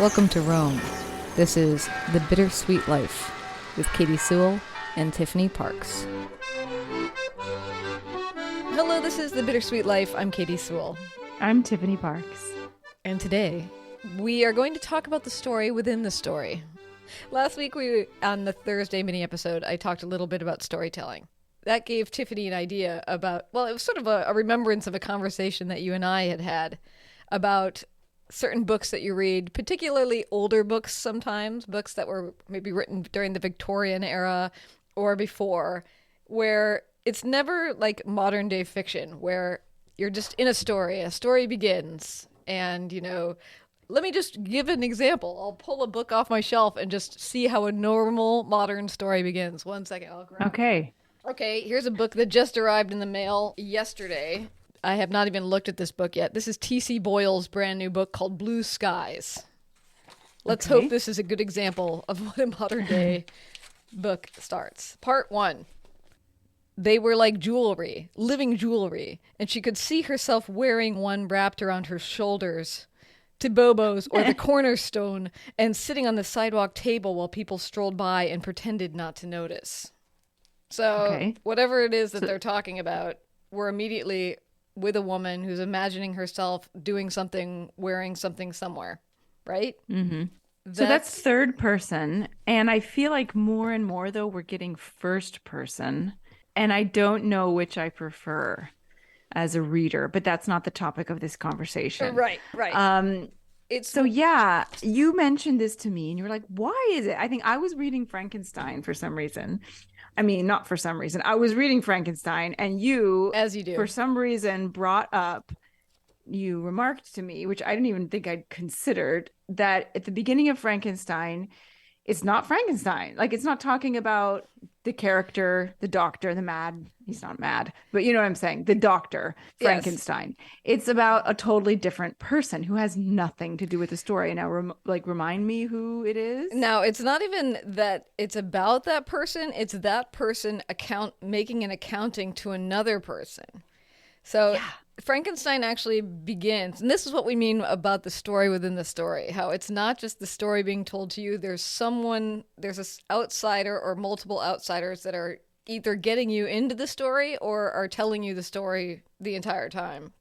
Welcome to Rome. This is The Bittersweet Life with Katy Sewell and Tiffany Parks. Hello, this is The Bittersweet Life. I'm Katy Sewell. I'm Tiffany Parks. And today, we are going to talk about the story within the story. Last week, on the Thursday mini episode, I talked a little bit about storytelling. That gave Tiffany an idea about, well, it was sort of a remembrance of a conversation that you and I had had about certain books that you read, particularly older books sometimes, books that were maybe written during the Victorian era or before, where it's never like modern day fiction, where you're just in a story begins, and, you know, let me just give an example. I'll pull a book off my shelf and just see how a normal modern story begins. 1 second, I'll grab Okay. Okay, here's a book that just arrived in the mail yesterday. I have not even looked at this book yet. This is T.C. Boyle's brand new book called Blue Skies. Let's hope this is a good example of what a modern day book starts. Part 1. They were like jewelry, living jewelry, and she could see herself wearing one wrapped around her shoulders to Bobo's or the cornerstone and sitting on the sidewalk table while people strolled by and pretended not to notice. So whatever it is that they're talking about, we're immediately with a woman who's imagining herself doing something, wearing something somewhere, right? Mm-hmm. So that's third person. And I feel like more and more, though, we're getting first person. And I don't know which I prefer as a reader, but that's not the topic of this conversation. Right. Yeah, you mentioned this to me and you were like, why is it? I think I was reading Frankenstein for some reason. I mean, not for some reason. I was reading Frankenstein and you, as you do, for some reason you remarked to me, which I didn't even think I'd considered, that at the beginning of Frankenstein, it's not Frankenstein. Like, it's not talking about the character, the doctor, he's not mad, but you know what I'm saying? The doctor, Frankenstein. Yes. It's about a totally different person who has nothing to do with the story. Now, remind me who it is. Now, it's not even that it's about that person. It's that person making an accounting to another person. So Frankenstein actually begins, and this is what we mean about the story within the story, how it's not just the story being told to you. There's an outsider or multiple outsiders that are either getting you into the story or are telling you the story the entire time.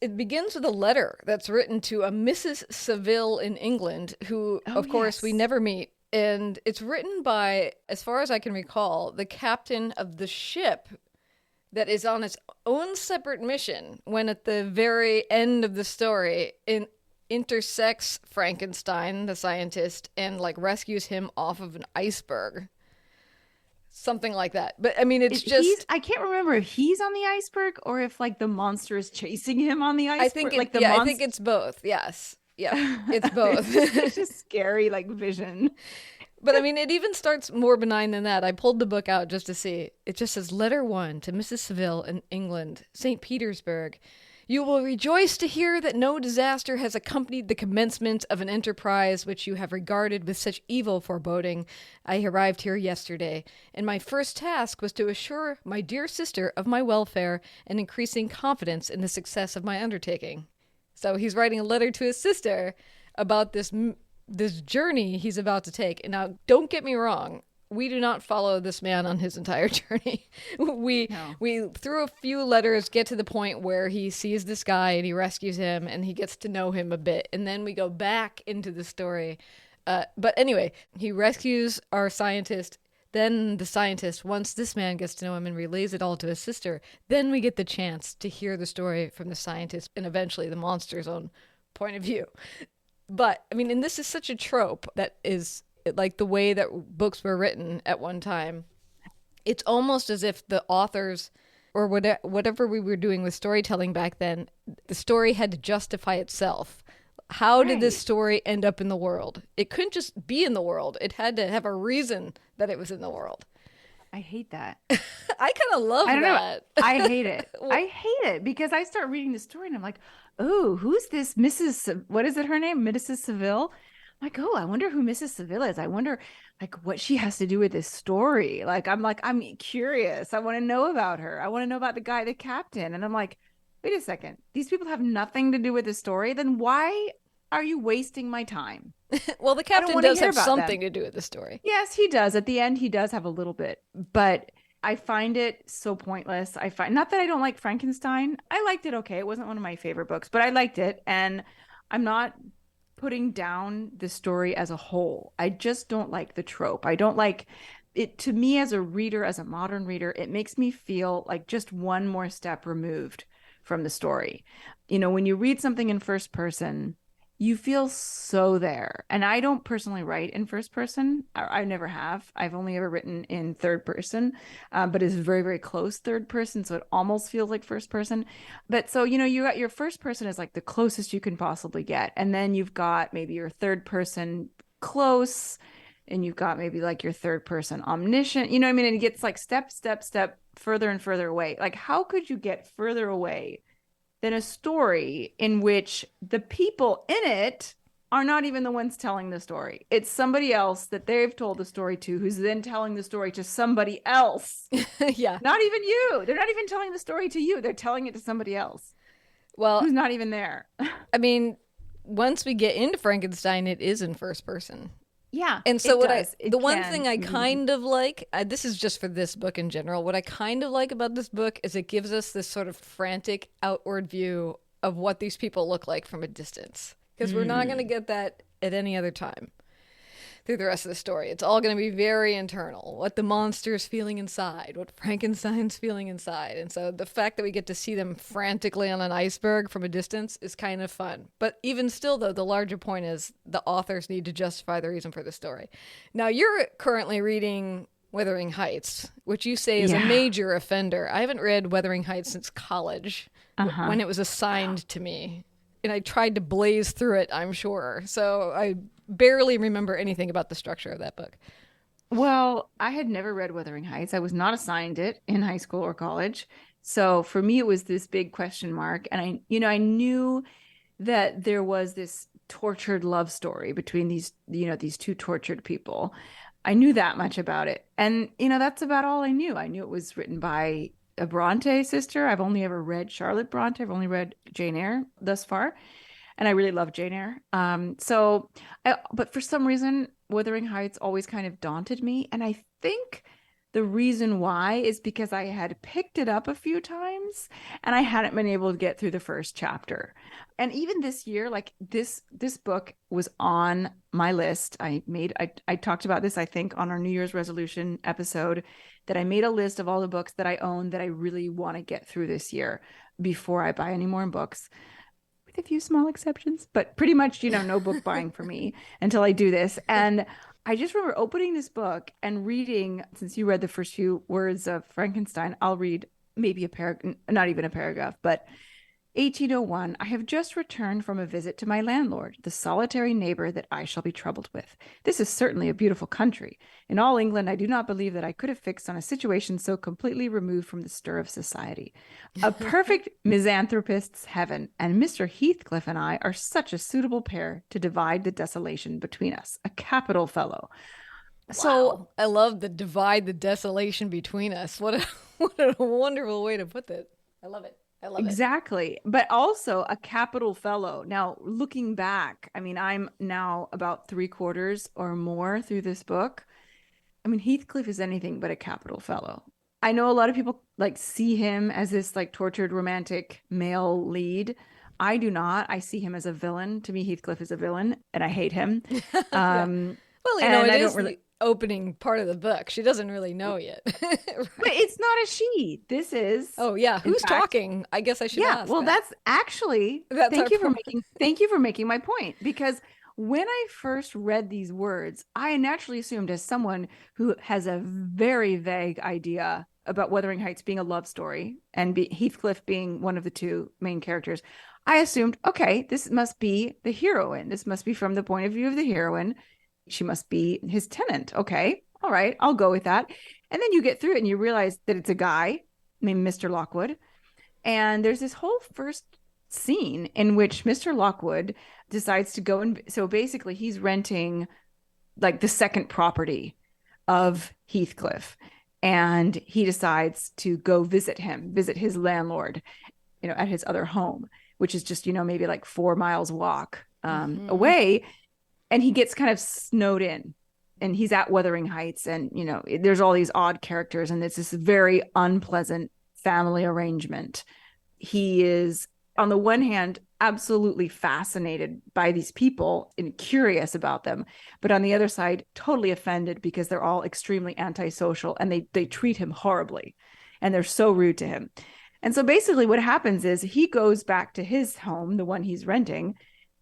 It begins with a letter that's written to a Mrs. Saville in England, who, of course, we never meet. And it's written by, as far as I can recall, the captain of the ship that is on its own separate mission when at the very end of the story intersects Frankenstein, the scientist, and like rescues him off of an iceberg. Something like that. But I mean, I can't remember if he's on the iceberg or if like the monster is chasing him on the iceberg. I think it's both. Yes. Yeah, it's both. It's just scary, like vision. But I mean, it even starts more benign than that. I pulled the book out just to see. It just says, Letter 1 to Mrs. Saville in England, St. Petersburg. You will rejoice to hear that no disaster has accompanied the commencement of an enterprise which you have regarded with such evil foreboding. I arrived here yesterday, and my first task was to assure my dear sister of my welfare and increasing confidence in the success of my undertaking. So he's writing a letter to his sister about this journey he's about to take. And now, don't get me wrong, we do not follow this man on his entire journey. We through a few letters get to the point where he sees this guy and he rescues him and he gets to know him a bit. And then we go back into the story. But anyway, he rescues our scientist. Then the scientist, once this man gets to know him and relays it all to his sister, then we get the chance to hear the story from the scientist and eventually the monster's own point of view. But, I mean, and this is such a trope that is like the way that books were written at one time. It's almost as if the authors, or whatever we were doing with storytelling back then, the story had to justify itself. How did this story end up in the world? It couldn't just be in the world. It had to have a reason that it was in the world. I hate that. I kind of love that. I hate it. I hate it because I start reading the story and I'm like, oh, who's this what is it, her name? Mrs. Saville? I'm like, oh, I wonder who Mrs. Saville is. I wonder like what she has to do with this story. I'm curious. I want to know about her. I want to know about the captain. And I'm like, wait a second. These people have nothing to do with the story. Then why are you wasting my time? Well, the I don't captain want to does hear have about them. something to do with the story. Yes, he does. At the end, he does have a little bit, but I find it so pointless. I find not that I don't like Frankenstein. I liked it okay. It wasn't one of my favorite books, but I liked it. And I'm not putting down the story as a whole. I just don't like the trope. I don't like it. To me, as a reader, as a modern reader, it makes me feel like just one more step removed from the story. You know, when you read something in first person, you feel so there. And I don't personally write in first person. I never have. I've only ever written in third person, but it's very, very close third person. So it almost feels like first person. But so, you know, you got your first person is like the closest you can possibly get. And then you've got maybe your third person close, and you've got maybe like your third person omniscient. You know what I mean? And it gets like step further and further away. Like, how could you get further away than a story in which the people in it are not even the ones telling the story? It's somebody else that they've told the story to, who's then telling the story to somebody else. Yeah. Not even you. They're not even telling the story to you. They're telling it to somebody else Well, who's not even there. I mean, once we get into Frankenstein, it is in first person. Yeah, And so it what I does. It the one can. thing I kind of like, this is just for this book in general, what I kind of like about this book is it gives us this sort of frantic outward view of what these people look like from a distance. Because we're not going to get that at any other time through the rest of the story. It's all going to be very internal. What the monster's feeling inside, what Frankenstein's feeling inside. And so the fact that we get to see them frantically on an iceberg from a distance is kind of fun. But even still, though, the larger point is the authors need to justify the reason for the story. Now, you're currently reading Wuthering Heights, which you say is a Yeah. major offender. I haven't read Wuthering Heights since college Uh-huh. when it was assigned to me. And I tried to blaze through it, I'm sure. So I barely remember anything about the structure of that book. Well, I had never read Wuthering Heights. I was not assigned it in high school or college. So for me, it was this big question mark. And I knew that there was this tortured love story between these two tortured people. I knew that much about it. And, that's about all I knew. I knew it was written by a Bronte sister. I've only ever read Charlotte Bronte. I've only read Jane Eyre thus far. And I really love Jane Eyre. But for some reason, Wuthering Heights always kind of daunted me. And I think the reason why is because I had picked it up a few times and I hadn't been able to get through the first chapter. And even this year, like this book was on my list. I talked about this, I think, on our New Year's resolution episode, that I made a list of all the books that I own that I really want to get through this year before I buy any more books, with a few small exceptions, but pretty much, no book buying for me until I do this. And I just remember opening this book and reading, since you read the first few words of Frankenstein, I'll read maybe a paragraph, not even a paragraph, but 1801, I have just returned from a visit to my landlord, the solitary neighbor that I shall be troubled with. This is certainly a beautiful country. In all England, I do not believe that I could have fixed on a situation so completely removed from the stir of society. A perfect misanthropist's heaven, and Mr. Heathcliff and I are such a suitable pair to divide the desolation between us. A capital fellow. So Wow. I love the divide the desolation between us. What a what a wonderful way to put that. I love it. I love it. exactly. But also a capital fellow. Now, looking back, I mean, I'm now about 3/4 or more through this book. I mean, Heathcliff is anything but a capital fellow. I know a lot of people like see him as this like tortured romantic male lead. I do not. I see him as a villain. To me, Heathcliff is a villain, and I hate him. Yeah. Um, Well, and it I is don't really. the opening part of the book. She doesn't really know yet. But Right. it's not a she. This is, Oh, yeah. in Who's fact, talking? I guess I should yeah. ask Well, that. that's actually. That's our Thank you for point. making my point, because when I first read these words, I naturally assumed, as someone who has a very vague idea about Wuthering Heights being a love story and Heathcliff being one of the two main characters, I assumed, okay, this must be the heroine. This must be from the point of view of the heroine. She must be his tenant. Okay, all right, I'll go with that. And then you get through it and you realize that it's a guy named Mr. Lockwood. And there's this whole first scene in which Mr. Lockwood decides to go, and so basically he's renting like the second property of Heathcliff, and he decides to go visit his landlord, at his other home, which is just, maybe like 4 miles walk away, and he gets kind of snowed in. And he's at Wuthering Heights, and there's all these odd characters, and it's this very unpleasant family arrangement. He is, on the one hand, absolutely fascinated by these people and curious about them, but on the other side, totally offended because they're all extremely antisocial and they treat him horribly, and they're so rude to him. And so basically, what happens is he goes back to his home, the one he's renting,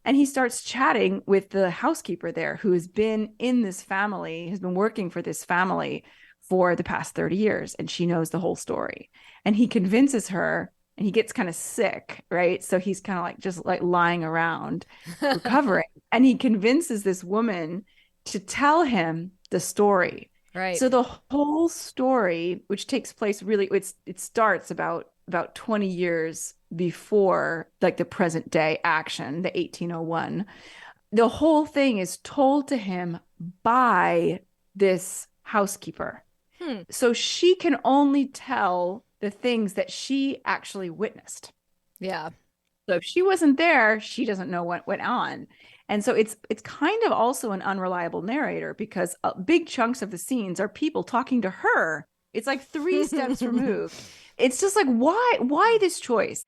and he starts chatting with the housekeeper there, who has been in this family, has been working for this family for the past 30 years. And she knows the whole story. And he convinces her, and he gets kind of sick, right? So he's kind of like just like lying around recovering. And he convinces this woman to tell him the story. Right. So the whole story, which takes place really, it starts about 20 years before like the present day action, the 1801. The whole thing is told to him by this housekeeper. So she can only tell the things that she actually witnessed. Yeah. So if she wasn't there, she doesn't know what went on. And so it's kind of also an unreliable narrator, because big chunks of the scenes are people talking to her. It's like 3 steps removed. It's just like, why this choice?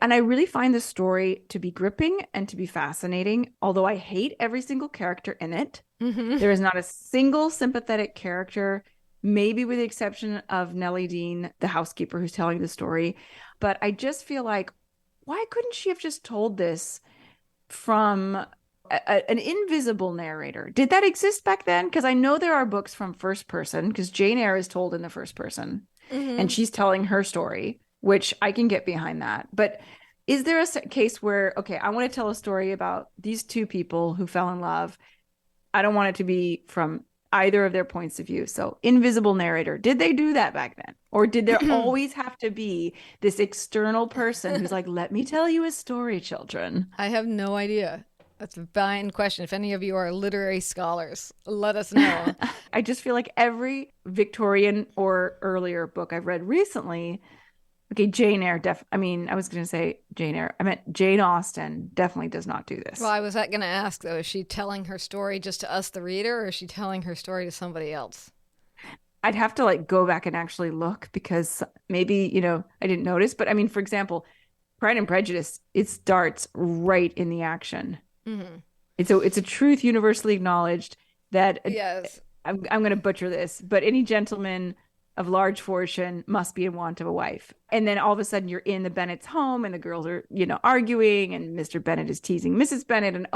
And I really find this story to be gripping and to be fascinating, although I hate every single character in it. There is not a single sympathetic character, maybe with the exception of Nellie Dean, the housekeeper who's telling the story. But I just feel like, why couldn't she have just told this from an invisible narrator? Did that exist back then? Because I know there are books from first person, because Jane Eyre is told in the first person, and she's telling her story, which I can get behind that. But is there a case where, okay, I want to tell a story about these 2 people who fell in love. I don't want it to be from either of their points of view. So invisible narrator, did they do that back then? Or did there always have to be this external person who's like, let me tell you a story, children? I have no idea. That's a fine question. If any of you are literary scholars, let us know. I just feel like every Victorian or earlier book I've read recently, okay, Jane Eyre, I was going to say Jane Eyre. I meant Jane Austen definitely does not do this. Well, I was going to ask, though, is she telling her story just to us, the reader, or is she telling her story to somebody else? I'd have to like go back and actually look, because maybe, I didn't notice. But I mean, for example, Pride and Prejudice, it starts right in the action. It's a truth universally acknowledged that, yes, I'm going to butcher this, but any gentleman of large fortune must be in want of a wife. And then all of a sudden you're in the Bennet's home, and the girls are, arguing, and Mr. Bennet is teasing Mrs. Bennet, and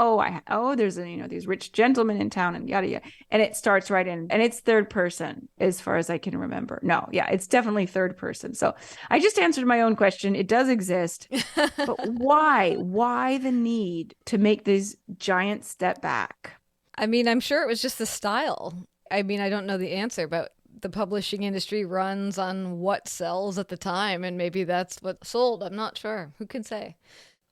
there's these rich gentlemen in town, and yada yada. And it starts right in, and it's third person as far as I can remember. No, yeah, it's definitely third person. So I just answered my own question. It does exist, but why? Why the need to make this giant step back? I mean, I'm sure it was just the style. I mean, I don't know the answer, but the publishing industry runs on what sells at the time, and maybe that's what sold. I'm not sure. Who can say?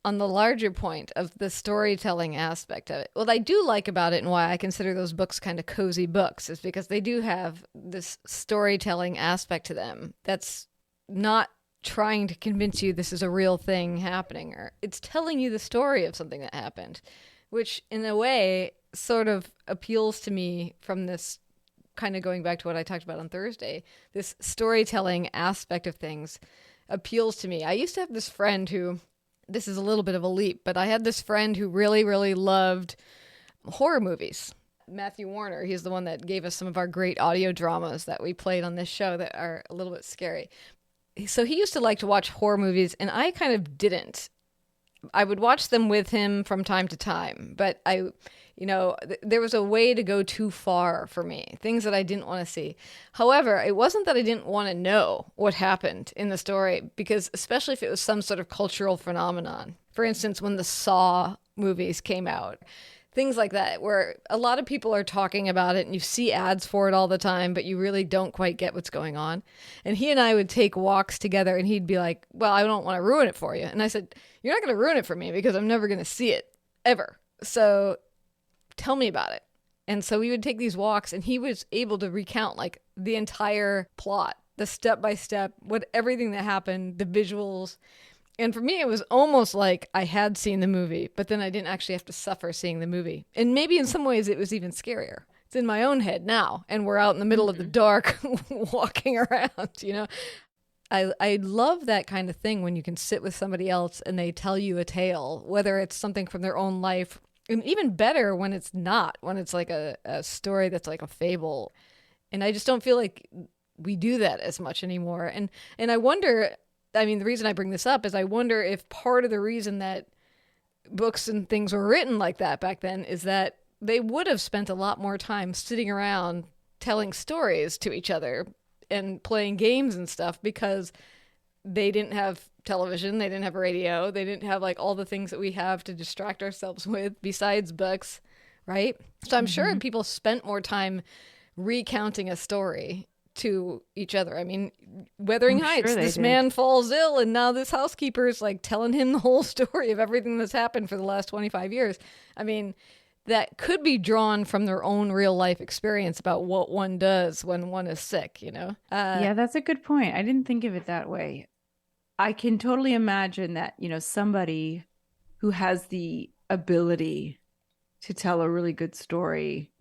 On the larger point of the storytelling aspect of it, what I do like about it, and why I consider those books kind of cozy books, is because they do have this storytelling aspect to them that's not trying to convince you this is a real thing happening, or it's telling you the story of something that happened, which in a way sort of appeals to me from this, kind of going back to what I talked about on Thursday, this storytelling aspect of things appeals to me. I used to have this friend who, this is a little bit of a leap, but I had this friend who really, really loved horror movies. Matthew Warner, he's the one that gave us some of our great audio dramas that we played on this show that are a little bit scary. So he used to like to watch horror movies, and I kind of didn't. I would watch them with him from time to time, but there was a way to go too far for me, things that I didn't want to see. However, it wasn't that I didn't want to know what happened in the story, because especially if it was some sort of cultural phenomenon. For instance, when the Saw movies came out, things like that, where a lot of people are talking about it and you see ads for it all the time, but you really don't quite get what's going on. And he and I would take walks together, and he'd be like, well, I don't want to ruin it for you. And I said, you're not going to ruin it for me, because I'm never going to see it ever. So tell me about it. And so we would take these walks, and he was able to recount like the entire plot, the step by step, everything that happened, the visuals. And for me, it was almost like I had seen the movie, but then I didn't actually have to suffer seeing the movie. And maybe in some ways it was even scarier. It's in my own head now, and we're out in the middle of the dark walking around, you know? I love that kind of thing when you can sit with somebody else and they tell you a tale, whether it's something from their own life, and even better when it's not, when it's like a story that's like a fable. And I just don't feel like we do that as much anymore. And I wonder, I mean, the reason I bring this up is I wonder if part of the reason that books and things were written like that back then is that they would have spent a lot more time sitting around telling stories to each other and playing games and stuff, because they didn't have television, they didn't have radio, they didn't have like all the things that we have to distract ourselves with besides books, right? So I'm sure people spent more time recounting a story to each other. I mean, Wuthering Heights, this man falls ill, and now this housekeeper is like telling him the whole story of everything that's happened for the last 25 years. I mean, that could be drawn from their own real life experience about what one does when one is sick, you know? Yeah, that's a good point. I didn't think of it that way. I can totally imagine that, you know, somebody who has the ability to tell a really good story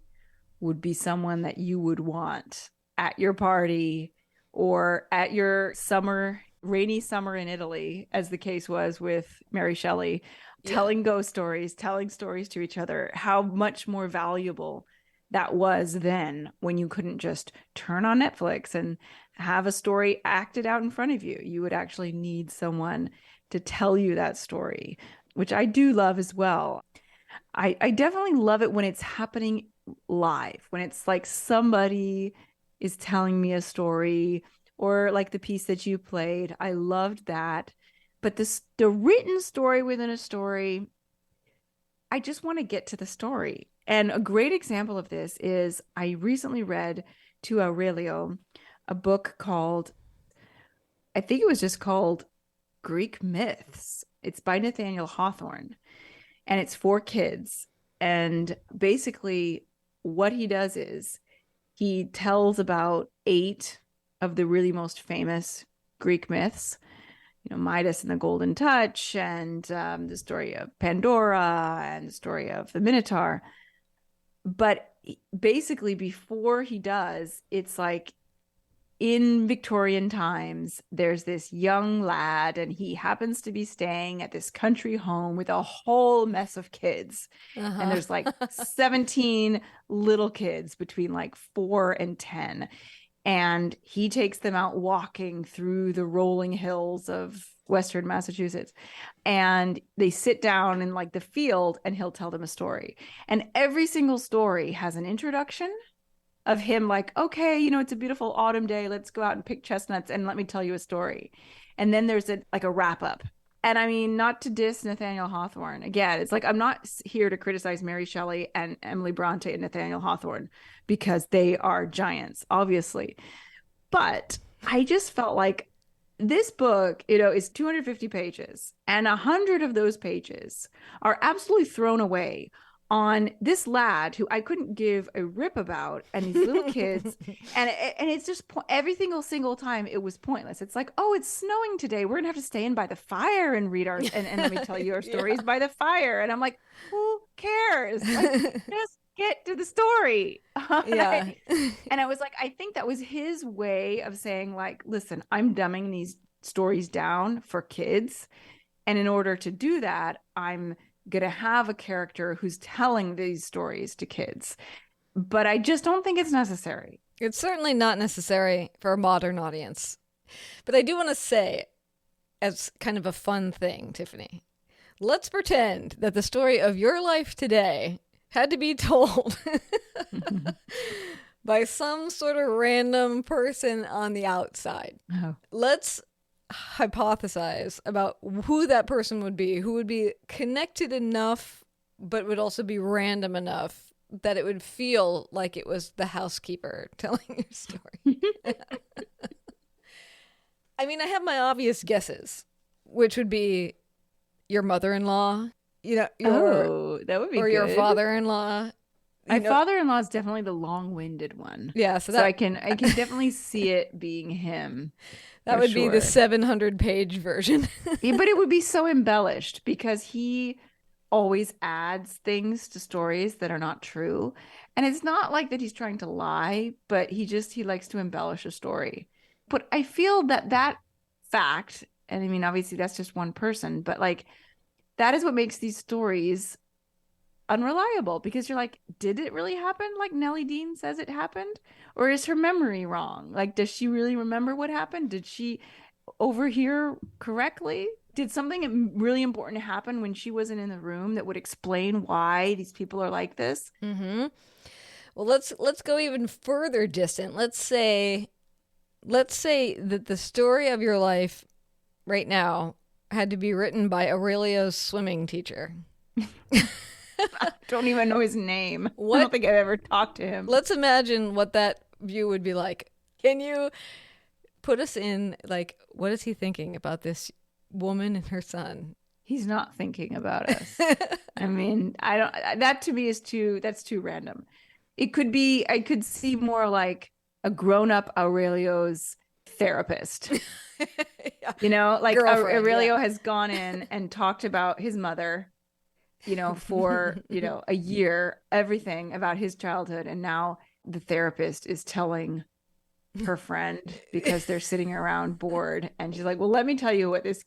would be someone that you would want at your party or at your rainy summer in Italy, as the case was with Mary Shelley, telling ghost stories, telling stories to each other. How much more valuable that was then, when you couldn't just turn on Netflix and have a story acted out in front of you. You would actually need someone to tell you that story, which I do love as well. I definitely love it when it's happening live, when it's like somebody is telling me a story, or like the piece that you played. I loved that. But the written story within a story, I just want to get to the story. And a great example of this is I recently read to Aurelio a book called, I think it was just called Greek Myths. It's by Nathaniel Hawthorne, and it's for kids. And basically what he does is he tells about 8 of the really most famous Greek myths, you know, Midas and the Golden Touch, and the story of Pandora, and the story of the Minotaur. But basically before he does, it's like in Victorian times, there's this young lad, and he happens to be staying at this country home with a whole mess of kids. And there's like 17 little kids between like 4 and 10. And he takes them out walking through the rolling hills of Western Massachusetts. And they sit down in like the field, and he'll tell them a story. And every single story has an introduction of him like, okay, you know, it's a beautiful autumn day. Let's go out and pick chestnuts and let me tell you a story. And then there's a wrap up. And I mean, not to diss Nathaniel Hawthorne. Again, it's like, I'm not here to criticize Mary Shelley and Emily Bronte and Nathaniel Hawthorne, because they are giants, obviously. But I just felt like this book, you know, is 250 pages, and 100 of those pages are absolutely thrown away on this lad who I couldn't give a rip about, and these little kids. and it's just every single time it was pointless. It's like, oh, it's snowing today, we're gonna have to stay in by the fire and read our and let me tell you our stories by the fire. And I'm like, who cares? Like, just get to the story. Yeah. And I was like, I think that was his way of saying like, listen, I'm dumbing these stories down for kids, and in order to do that, I'm going to have a character who's telling these stories to kids. But I just don't think it's necessary. It's certainly not necessary for a modern audience. But I do want to say, as kind of a fun thing, Tiffany, let's pretend that the story of your life today had to be told by some sort of random person on the outside. Oh. Let's hypothesize about who that person would be, who would be connected enough but would also be random enough that it would feel like it was the housekeeper telling your story. I mean, I have my obvious guesses, which would be your mother-in-law, you know, that would be or good. your father-in-law, My father-in-law is definitely the long-winded one. Yeah, so I can definitely see it being him. That would be the 700-page version. Yeah, but it would be so embellished because he always adds things to stories that are not true. And it's not like that he's trying to lie, but he likes to embellish a story. But I feel that fact, and I mean, obviously that's just one person, but like that is what makes these stories unreliable, because you're like, did it really happen like Nellie Dean says it happened? Or is her memory wrong? Like, does she really remember what happened? Did she overhear correctly? Did something really important happen when she wasn't in the room that would explain why these people are like this? Mm-hmm. Well, let's go even further distant. Let's say that the story of your life right now had to be written by Aurelio's swimming teacher. I don't even know his name. I don't think I've ever talked to him. Let's imagine what that view would be like. Can you put us in, like, what is he thinking about this woman and her son? He's not thinking about us. I mean, I don't, that to me is that's too random. It could be, I could see more like a grown-up Aurelio's therapist. Yeah. You know, like Aurelio has gone in and talked about his mother, you know, for, you know, a year, everything about his childhood. And now the therapist is telling her friend, because they're sitting around bored, and she's like, well, let me tell you about this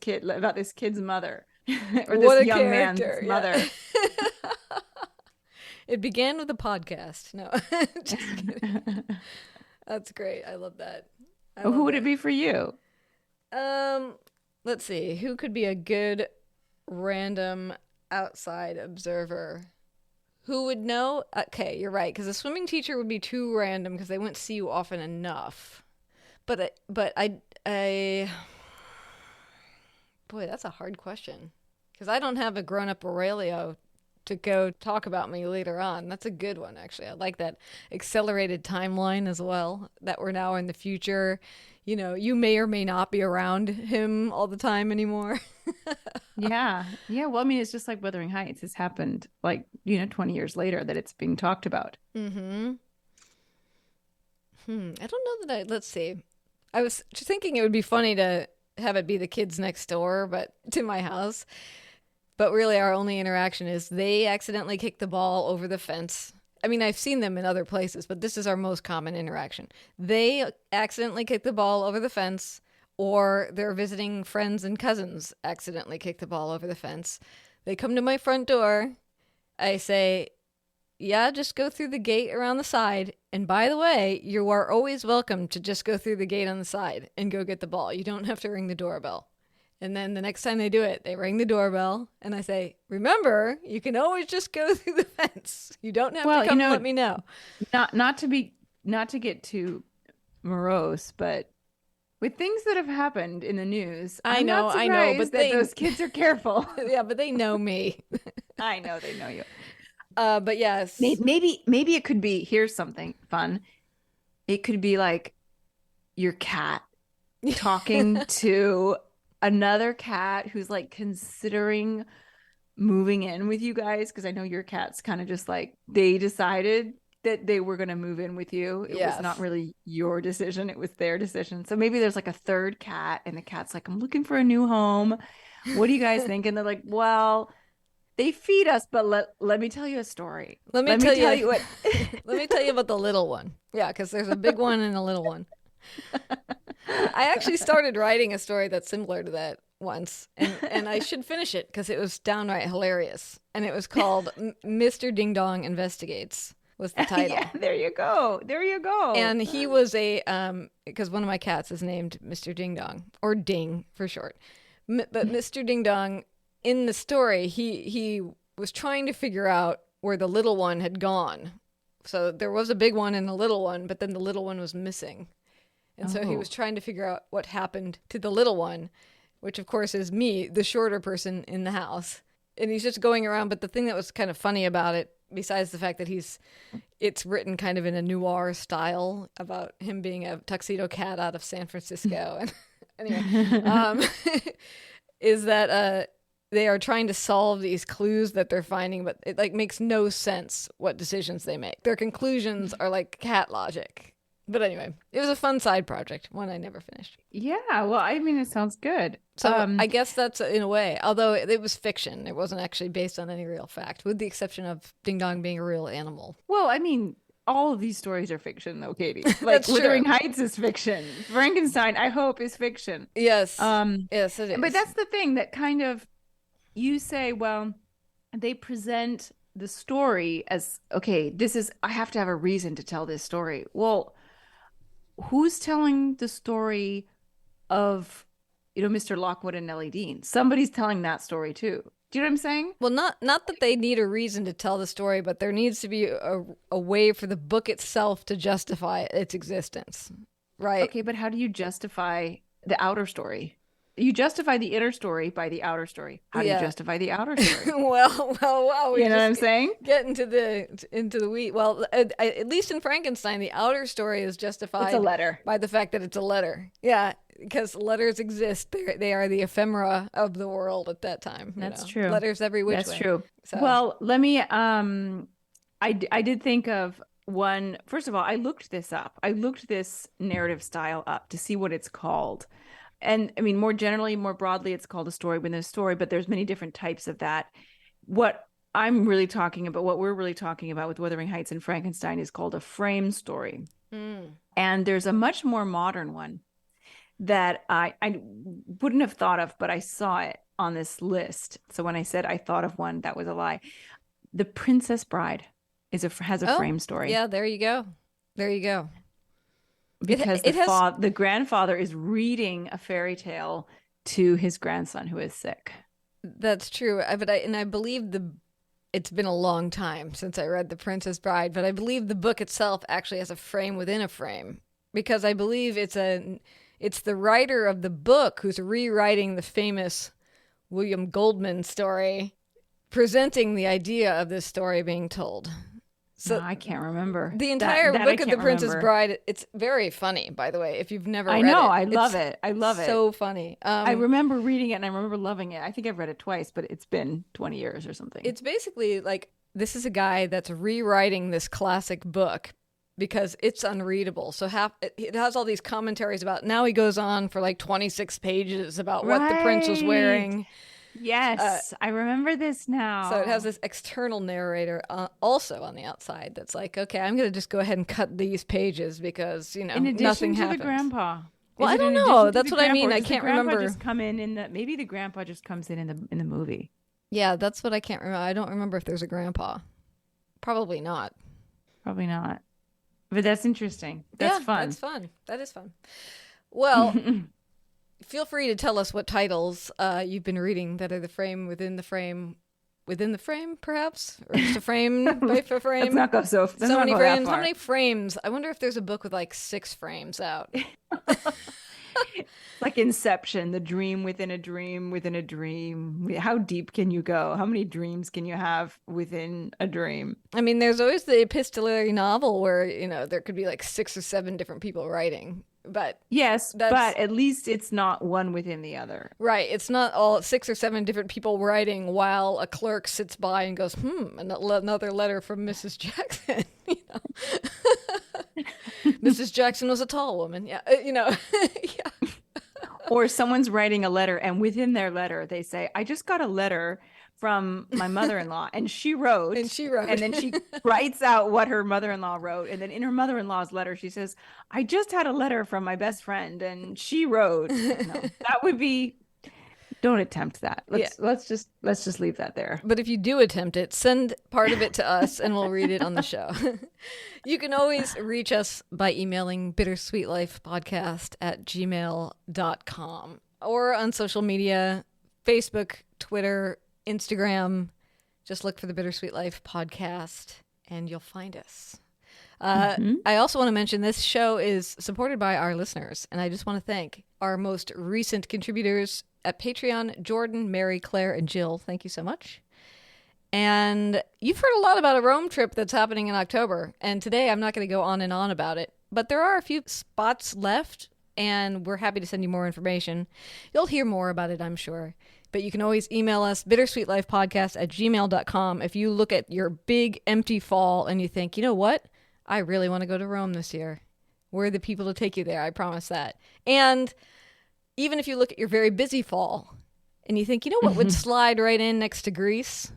kid's mother or this young man's mother. It began with a podcast. No, just kidding. That's great. I love that. Who would it be for you? Let's see. Who could be a good random outside observer? Who would know? Okay, you're right, because a swimming teacher would be too random because they wouldn't see you often enough. But I boy, that's a hard question, because I don't have a grown-up Aurelio to go talk about me later on. That's a good one, actually. I like that accelerated timeline as well, that we're now in the future. You know, you may or may not be around him all the time anymore. Yeah. Well, I mean, it's just like Wuthering Heights. It's happened like, 20 years later that it's being talked about. Mm-hmm. I don't know let's see. I was just thinking it would be funny to have it be the kids next door, but to my house. But really our only interaction is they accidentally kick the ball over the fence. I mean, I've seen them in other places, but this is our most common interaction. They accidentally kick the ball over the fence, or they're visiting friends and cousins accidentally kick the ball over the fence. They come to my front door. I say, yeah, just go through the gate around the side. And by the way, you are always welcome to just go through the gate on the side and go get the ball. You don't have to ring the doorbell. And then the next time they do it, they ring the doorbell, and I say, remember, you can always just go through the fence. You don't have to come and let me know. Not to get too morose, but with things that have happened in the news, I know, but those kids are careful. Yeah, but they know me. I know they know you. But yes, maybe it could be, here's something fun. It could be like your cat talking to another cat who's like considering moving in with you guys, because I know your cat's kind of just like, they decided that they were going to move in with you. It was not really your decision, it was their decision. So maybe there's like a third cat, and the cat's like, I'm looking for a new home. What do you guys think? And they're like, well, they feed us, but let me tell you a story. Let me tell you what. Let me tell you about the little one. Yeah, because there's a big one and a little one. I actually started writing a story that's similar to that once, and I should finish it because it was downright hilarious. And it was called Mr. Ding Dong Investigates was the title. Yeah, there you go. And he was because one of my cats is named Mr. Ding Dong, or Ding for short. But Mr. Ding Dong, in the story, he was trying to figure out where the little one had gone. So there was a big one and a little one, but then the little one was missing. And so he was trying to figure out what happened to the little one, which of course is me, the shorter person in the house. And he's just going around. But the thing that was kind of funny about it, besides the fact that it's written kind of in a noir style about him being a tuxedo cat out of San Francisco. And anyway, is that they are trying to solve these clues that they're finding, but it like makes no sense what decisions they make. Their conclusions are like cat logic. But anyway, it was a fun side project, one I never finished. Yeah, well, I mean, it sounds good. So I guess that's in a way, although it was fiction. It wasn't actually based on any real fact, with the exception of Ding Dong being a real animal. Well, I mean, all of these stories are fiction, though, Katie. Like Wuthering Heights is fiction. Frankenstein, I hope, is fiction. Yes. Yes, it is. But that's the thing that kind of, you say, well, they present the story as, okay, I have to have a reason to tell this story. Well, who's telling the story of, Mr. Lockwood and Nellie Dean? Somebody's telling that story too. Do you know what I'm saying? Well, not that they need a reason to tell the story, but there needs to be a way for the book itself to justify its existence, right? Okay, but how do you justify the outer story? You justify the inner story by the outer story. How do you justify the outer story? well. You know what I'm saying? Get into the wheat. Well, at least in Frankenstein, the outer story is justified. It's a letter. By the fact that it's a letter. Yeah, because letters exist. They are the ephemera of the world at that time. That's true. Letters every which way. That's true. So. Well, let me. I did think of one. First of all, I looked this up. I looked this narrative style up to see what it's called. And I mean, more generally, more broadly, it's called a story within a story, but there's many different types of that. What we're really talking about with Wuthering Heights and Frankenstein is called a frame story. And there's a much more modern one that I wouldn't have thought of, but I saw it on this list. So when I said I thought of one, that was a lie. The Princess Bride has a frame story. Yeah, there you go. Because the grandfather is reading a fairy tale to his grandson who is sick. That's true. I believe it's been a long time since I read The Princess Bride, but I believe the book itself actually has a frame within a frame, because I believe it's the writer of the book who's rewriting the famous William Goldman story, presenting the idea of this story being told. So I can't remember. The entire book of The Princess Bride, it's very funny, by the way, if you've never read it. I love it. I love it. So funny. I remember reading it and I remember loving it. I think I've read it twice, but it's been 20 years or something. It's basically like, this is a guy that's rewriting this classic book because it's unreadable. So it has all these commentaries about, now he goes on for like 26 pages about what the prince was wearing. Yes, I remember this now. So it has this external narrator also on the outside that's like, okay, I'm going to just go ahead and cut these pages because, nothing happens. In addition to the grandpa. Well, I don't know. That's what I mean. I can't remember. Just come maybe the grandpa just comes in the movie. Yeah, that's what I can't remember. I don't remember if there's a grandpa. Probably not. But that's interesting. That's fun. That's fun. That is fun. Well, feel free to tell us what titles you've been reading that are the frame within the frame, perhaps? Or just a frame by a frame? Let's not go so many frames. How many frames? I wonder if there's a book with like 6 frames out. Like Inception, the dream within a dream within a dream. How deep can you go? How many dreams can you have within a dream? I mean, there's always the epistolary novel where, there could be like 6 or 7 different people writing. But yes, but at least it's not one within the other. Right. It's not all 6 or 7 different people writing while a clerk sits by and goes, another letter from Mrs. Jackson. Mrs. Jackson was a tall woman. Yeah. Yeah. Or someone's writing a letter and within their letter, they say, I just got a letter from my mother-in-law and she wrote. And then she writes out what her mother-in-law wrote. And then in her mother-in-law's letter, she says, I just had a letter from my best friend and she wrote. No, that would be, don't attempt that. Let's just leave that there. But if you do attempt it, send part of it to us and we'll read it on the show. You can always reach us by emailing bittersweetlifepodcast@gmail.com or on social media, Facebook, Twitter, Instagram. Just look for the Bittersweet Life podcast and you'll find us. I also want to mention this show is supported by our listeners, and I just want to thank our most recent contributors at Patreon, Jordan, Mary, Claire, and Jill. Thank you so much. And you've heard a lot about a Rome trip that's happening in October, and today I'm not going to go on and on about it, but there are a few spots left, and we're happy to send you more information. You'll hear more about it, I'm sure. But you can always email us, bittersweetlifepodcast@gmail.com. If you look at your big empty fall and you think, you know what? I really want to go to Rome this year. We're the people to take you there. I promise that. And even if you look at your very busy fall and you think, you know what would slide right in next to Greece?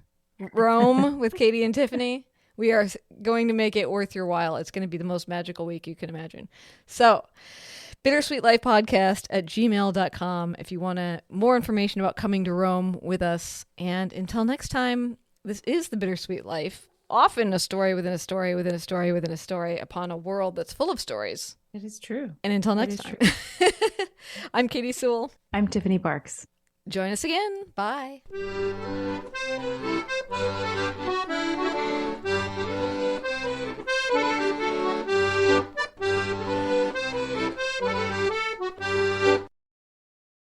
Rome with Katy and Tiffany. We are going to make it worth your while. It's going to be the most magical week you can imagine. So, bittersweetlifepodcast@gmail.com if you want more information about coming to Rome with us. And until next time, this is The Bittersweet Life. Often a story within a story within a story within a story upon a world that's full of stories. It is true. And until next time, I'm Katy Sewell. I'm Tiffany Barks. Join us again. Bye.